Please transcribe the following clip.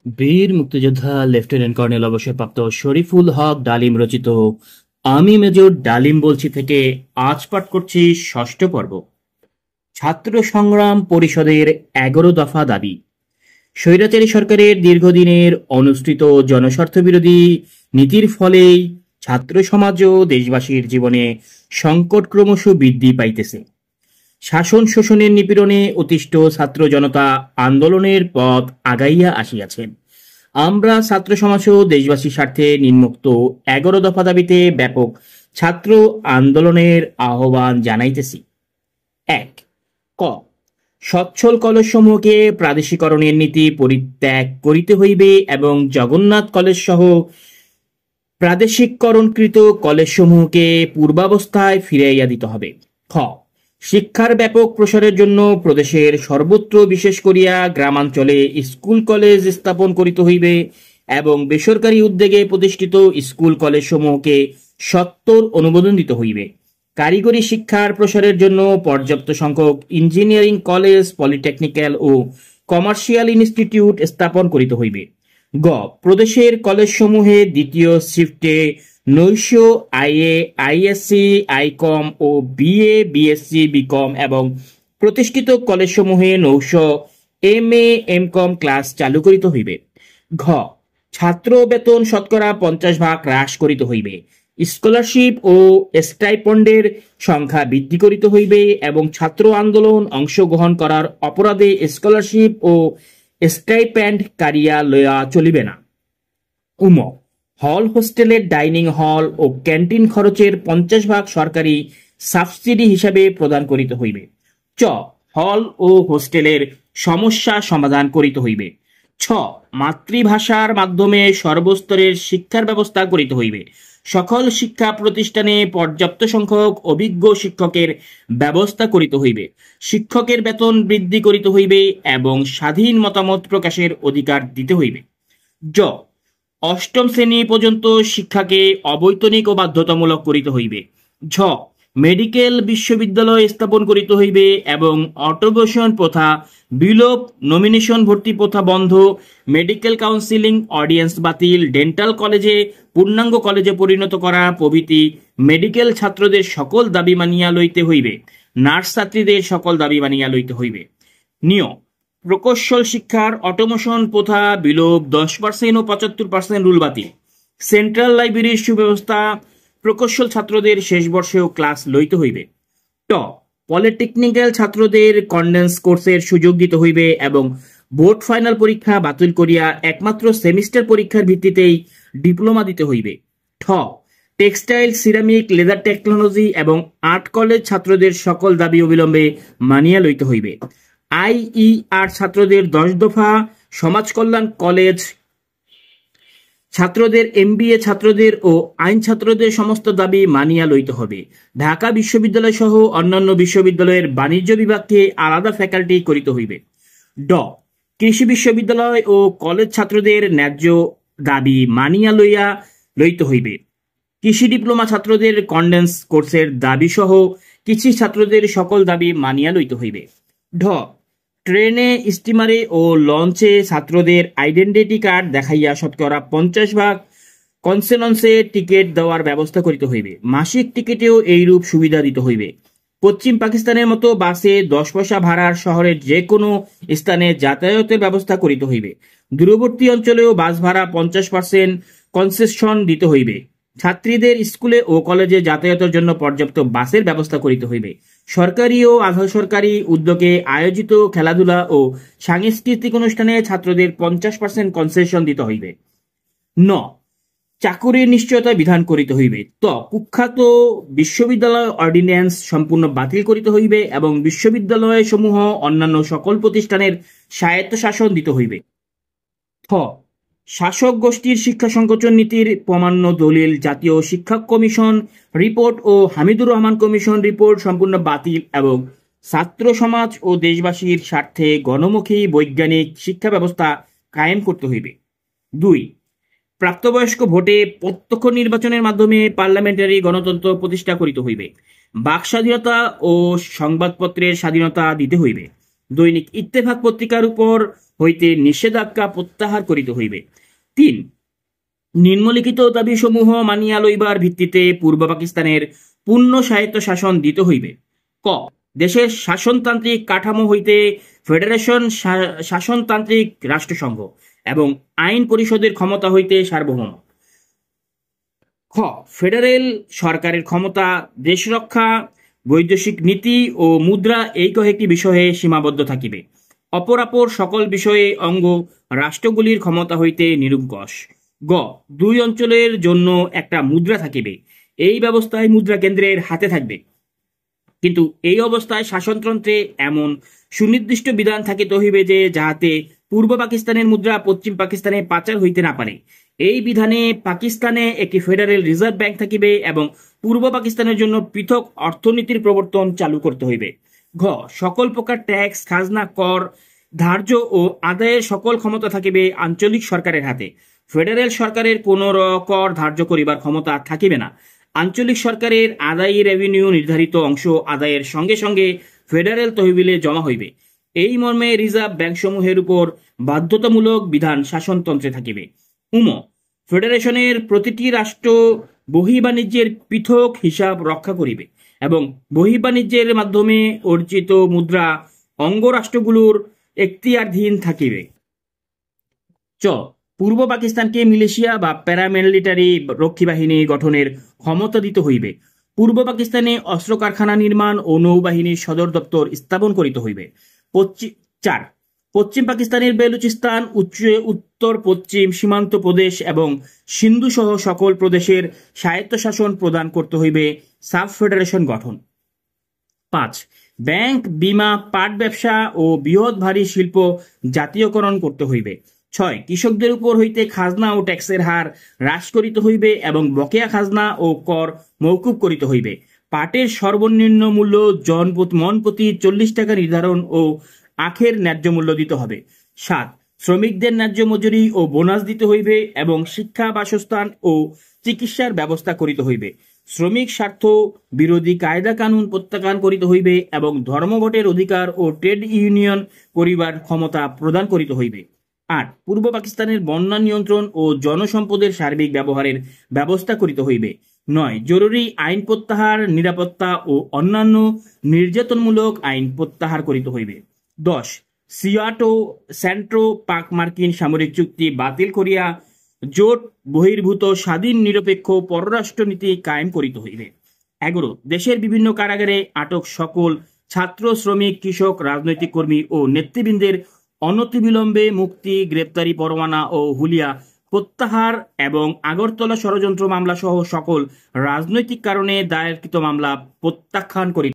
বীর মুক্তিযোদ্ধা lieutenant colonel অবসরপ্রাপ্ত শরীফুল হক ডালিম রচিত আমি মেজর ডালিম বলছি থেকে আজ পাঠ করছি ষষ্ঠ পর্ব। ছাত্র সংগ্রাম পরিষদের 11 দফা দাবি। স্বৈরাচারী সরকারের দীর্ঘদিনের অনুষ্ঠিত জনস্বার্থ বিরোধী নীতির ফলেই ছাত্র সমাজ ও দেশবাসীর জীবনে সংকট ক্রমশ বৃদ্ধি পাইতেছে। শাসন শোষণের নিপীড়নে অতিষ্ঠ ছাত্র জনতা আন্দোলনের পথ আগাইয়া আসিয়াছেন। আমরা ছাত্র সমাজ ও দেশবাসীর স্বার্থে নিম্নোক্ত 11 দফা দাবিতে ব্যাপক ছাত্র আন্দোলনের আহ্বান জানাইতেছি। 1. ক, সচ্ছল কলেজ সমূহকে প্রাদেশিকরণের নীতি পরিত্যাগ করিতে হইবে এবং জগন্নাথ কলেজ সহ প্রাদেশিককরণকৃত কলেজ সমূহকে পূর্বাবস্থায় ফিরাইয়া দিতে হবে। খ, শিক্ষার ব্যাপক প্রসারের জন্য প্রদেশের সর্বত্র বিশেষ করিয়া গ্রামাঞ্চলে স্কুল কলেজ স্থাপন করিতে হইবে এবং বেসরকারি উদ্যোগে প্রতিষ্ঠিত স্কুল কলেজ সমূহকে সত্বর অনুমোদন দিতে হইবে। কারিগরি শিক্ষার প্রসারের জন্য পর্যাপ্ত সংখ্যক ইঞ্জিনিয়ারিং কলেজ, পলিটেকনিক্যাল ও কমার্শিয়াল ইনস্টিটিউট স্থাপন করিতে হইবে। গ, প্রদেশের কলেজ সমূহে দ্বিতীয় শিফটে নৈশ আইএ, আইএসসি, আইকম ও বিএ, বিএসসি, বিকম এবং প্রতিষ্ঠিত কলেজ সমূহে নৈশ এমএ, এমকম ক্লাস চালু করিতে হইবে। ঘ, ছাত্র বেতন শতকরা 50% হ্রাস করিতে হইবে। স্কলারশিপ ও স্টাইপন্ডের সংখ্যা বৃদ্ধি করিতে হইবে এবং ছাত্র আন্দোলন অংশগ্রহণ করার অপরাধে স্কলারশিপ ও স্টাইপেন্ড কারিয়া লইয়া চলিবে না। উম, হল হোস্টেলের ডাইনিং হল ও ক্যান্টিন খরচের 50% সরকারি সাবসিডি হিসাবে প্রদান করিতে হইবে। চ, হল ও হোস্টেলের সমস্যা সমাধান করিতে হইবে। ছ, মাতৃভাষার মাধ্যমে সর্বস্তরের শিক্ষার ব্যবস্থা করিতে হইবে। সকল শিক্ষা প্রতিষ্ঠানে পর্যাপ্ত সংখ্যক অভিজ্ঞ শিক্ষকের ব্যবস্থা করিতে হইবে। শিক্ষকের বেতন বৃদ্ধি করিতে হইবে এবং স্বাধীন মতামত প্রকাশের অধিকার দিতে হইবে। জ, অষ্টম শ্রেণী পর্যন্ত শিক্ষাকে অবৈতনিক ও বাধ্যতামূলক করিতে হইবে। ঝ, মেডিকেল বিশ্ববিদ্যালয় স্থাপন করিতে হইবে এবং অটোমেশন প্রথা বিলোপ, নমিনেশন ভর্তি প্রথা বন্ধ, মেডিকেল কাউন্সিলিং অডিয়েন্স বাতিল, ডেন্টাল কলেজে পূর্ণাঙ্গ কলেজে পরিণত করা প্রভৃতি মেডিকেল ছাত্রদের সকল দাবি মানিয়া লইতে হইবে। নার্স ছাত্রীদের সকল দাবি মানিয়া লইতে হইবে। নিয়, প্রকৌশল শিক্ষার অটোমেশন প্রথা বিলোপ, 10% ও 75% রুল বাতিল। সেন্ট্রাল লাইব্রেরির সুব্যবস্থা, প্রকৌশল ছাত্রদের শেষ বর্ষেও ক্লাস লইতে হইবে। ট, পলিটেকনিক্যাল ছাত্রদের কন্ডেন্স কোর্সের সুযোগ দিতে হইবে এবং বোর্ড ফাইনাল পরীক্ষা বাতিল করিয়া একমাত্র সেমিস্টার পরীক্ষার ভিত্তিতেই ডিপ্লোমা দিতে হইবে। ঠ, টেক্সটাইল, সিরামিক, লেদার টেকনোলজি এবং আর্ট কলেজ ছাত্রদের সকল দাবি অবিলম্বে মানিয়া লইতে হইবে। আইইআর ছাত্রদের 10 দফা, সমাজ কল্যাণ কলেজ ছাত্রদের, এমবিএ ছাত্রদের ও আইন ছাত্রদের সমস্ত দাবি মানিয়া লইতে হবে। ঢাকা বিশ্ববিদ্যালয় সহ অন্যান্য বিশ্ববিদ্যালয়ের বাণিজ্য বিভাগকে আলাদা ফ্যাকাল্টি করিতে হইবে। ড, কৃষি বিশ্ববিদ্যালয় ও কলেজ ছাত্রদের ন্যায্য দাবি মানিয়া লইতে হইবে। কৃষি ডিপ্লোমা ছাত্রদের কন্ডেন্স কোর্সের দাবি সহ কৃষি ছাত্রদের সকল দাবি মানিয়া লইতে হইবে। ঢ, ট্রেনে, স্টিমারে ও লঞ্চে ছাত্রদের আইডেন্টিটি কার্ড দেখাইয়া শতকরা 50% কনসেশনসে টিকিট দেওয়ার ব্যবস্থা করিতে হইবে। মাসিক টিকিটেও এইরূপ সুবিধা দিতে হইবে। পশ্চিম পাকিস্তানের মতো বাসে 10 পয়সা ভাড়ার শহরের যে কোনো স্থানে যাতায়াতের ব্যবস্থা করিতে হইবে। দূরবর্তী অঞ্চলেও বাস ভাড়া 50% কনসেশন দিতে হইবে। ছাত্রীদের স্কুলে ও কলেজে যাতায়াতের জন্য পর্যাপ্ত বাসের ব্যবস্থা করিতে হইবে। সরকারি ও আধা সরকারি উদ্যোগে আয়োজিত খেলাধুলা ও সাংস্কৃতিক অনুষ্ঠানে ছাত্রদের 50% কনসেশন দিতে হইবে। ন, চাকুরির নিশ্চয়তা বিধান করিতে হইবে। ত, কুখ্যাত বিশ্ববিদ্যালয় অর্ডিন্যান্স সম্পূর্ণ বাতিল করিতে হইবে এবং বিশ্ববিদ্যালয় সমূহ অন্যান্য সকল প্রতিষ্ঠানের স্বায়ত্তশাসন দিতে হইবে। থ, শাসক গোষ্ঠীর শিক্ষা সংকোচন নীতির প্রমাণ্য দলিল জাতীয় শিক্ষা কমিশন রিপোর্ট ও হামিদুর রহমান কমিশন রিপোর্ট সম্পূর্ণ বাতিল এবং ছাত্র সমাজ ও দেশবাসীর স্বার্থে গণমুখী বৈজ্ঞানিক শিক্ষা ব্যবস্থা কায়েম করতে হইবে। 2. প্রাপ্তবয়স্ক ভোটে প্রত্যক্ষ নির্বাচনের মাধ্যমে পার্লামেন্টারি গণতন্ত্র প্রতিষ্ঠা করিতে হইবে। বাক স্বাধীনতা ও সংবাদপত্রের স্বাধীনতা দিতে হইবে। দৈনিক ইত্তেফাক পত্রিকার উপর হইতে নিষেধাজ্ঞা প্রত্যাহার করিতে হইবে। 3 নিম্নলিখিত দাবিসমূহ মানিয়া লইবার ভিত্তিতে পূর্ব পাকিস্তানের পূর্ণ স্বায়ত্ত শাসন দিতে হইবে। ক দেশের শাসনতান্ত্রিক কাঠামো হইতে ফেডারেশন শাসনতান্ত্রিক রাষ্ট্রসংঘ এবং আইন পরিষদের ক্ষমতা হইতে সার্বভৌম। খ ফেডারেল সরকারের ক্ষমতা দেশ রক্ষা, বৈদেশিক নীতি ও মুদ্রা এই কয়েকটি বিষয়ে সীমাবদ্ধ থাকিবে। অপরাপর সকল বিষয়ে অঙ্গ রাষ্ট্রগুলির ক্ষমতা হইতে নিরঙ্কুশ। গ 2 অঞ্চলের জন্য একটা মুদ্রা থাকিবে। এই ব্যবস্থায় মুদ্রা কেন্দ্রের হাতে থাকবে, কিন্তু এই অবস্থায় শাসনতন্ত্রে এমন সুনির্দিষ্ট বিধান থাকিতে হইবে যে যাহাতে পূর্ব পাকিস্তানের মুদ্রা পশ্চিম পাকিস্তানে পাচার হইতে না পারে। এই বিধানে পাকিস্তানে একটি ফেডারেল রিজার্ভ ব্যাংক থাকিবে এবং পূর্ব পাকিস্তানের জন্য পৃথক অর্থনীতির প্রবর্তন চালু করতে হইবে। ঘ সকল প্রকার ট্যাক্স, খাজনা, কর ধার্য ও আদায়ের সকল ক্ষমতা থাকিবে আঞ্চলিক সরকারের হাতে। ফেডারেল সরকারের কোনো কর ধার্য করিবার ক্ষমতা থাকিবে না। আঞ্চলিক সরকারের আদায়ী রেভিনিউ নির্ধারিত অংশ আদায়ের সঙ্গে সঙ্গে ফেডারেল তহবিলে জমা হইবে। এই মর্মে রিজার্ভ ব্যাংকসমূহের উপর বাধ্যতামূলক বিধান শাসনতন্ত্রে থাকিবে। ফেডারেশনের প্রতিটি রাষ্ট্র বহির্বাণিজ্যের পৃথক হিসাব রক্ষা করিবে এবং বহির্বাণিজ্যের মাধ্যমে অর্জিত মুদ্রা অঙ্গরাষ্ট্রগুলোর এখতিয়ারাধীন থাকিবে। চ পূর্ব পাকিস্তানকে মিলিশিয়া বা প্যারামিলিটারি রক্ষী বাহিনী গঠনের ক্ষমতা দিতে হইবে। পূর্ব পাকিস্তানে অস্ত্র কারখানা নির্মাণ ও নৌবাহিনীর সদর দপ্তর স্থাপন করিতে হইবে। 4 পশ্চিম পাকিস্তানের বেলুচিস্তান, উত্তর পশ্চিম সীমান্ত প্রদেশ এবং সিন্ধু সহ সকল প্রদেশের স্বায়ত্তশাসন প্রদান করতে হইবে সাব ফেডারেশন গঠন। 5 ব্যাংক, বীমা, পাট ব্যবসা ও বৃহৎ ভারী শিল্প জাতীয়করণ করতে হইবে। 6 কৃষকদের উপর হইতে খাজনা ও ট্যাক্সের হার হ্রাস করিতে হইবে এবং বকেয়া খাজনা ও কর মওকুফ করিতে হইবে। পাটের সর্বনিম্ন মূল্য মন প্রতি 40 টাকা নির্ধারণ ও আখের ন্যায্য মূল্য দিতে হবে। 7 শ্রমিকদের ন্যায্য মজুরি ও বোনাস দিতে হইবে এবং শিক্ষা, বাসস্থান ও চিকিৎসার ব্যবস্থা করিতে হইবে। শ্রমিক স্বার্থ বিরোধী কায়দা কানুন প্রত্যাখ্যান করিতে হইবে এবং ধর্মঘটের অধিকার ও ট্রেড ইউনিয়ন করিবার ক্ষমতা প্রদান করিতে হইবে। 8 পূর্ব পাকিস্তানের বন্যা নিয়ন্ত্রণ ও জনসম্পদের সার্বিক ব্যবহারের ব্যবস্থা করিতে হইবে। 9 জরুরি আইন প্রত্যাহার, নিরাপত্তা ও অন্যান্য নির্যাতনমূলক আইন প্রত্যাহার করিতে হইবে। 10 সিয়াটো সেন্ট্রো পাক মার্কিন সামরিক চুক্তি বাতিল করিয়া জোট বহির্ভূত স্বাধীন নিরপেক্ষ পররাষ্ট্র নীতি কায়েম করিতে হইবে। 11 দেশের বিভিন্ন কারাগারে আটক সকল ছাত্র, শ্রমিক, কৃষক, রাজনৈতিক কর্মী ও নেতৃবৃন্দের অনতিবিলম্বে মুক্তি, গ্রেপ্তারি পরোয়ানা ও হুলিয়া প্রত্যাহার এবং আগরতলা ষড়যন্ত্র মামলা সহ সকল রাজনৈতিক কারণে দায়েরকৃত মামলা প্রত্যাখ্যান করিতে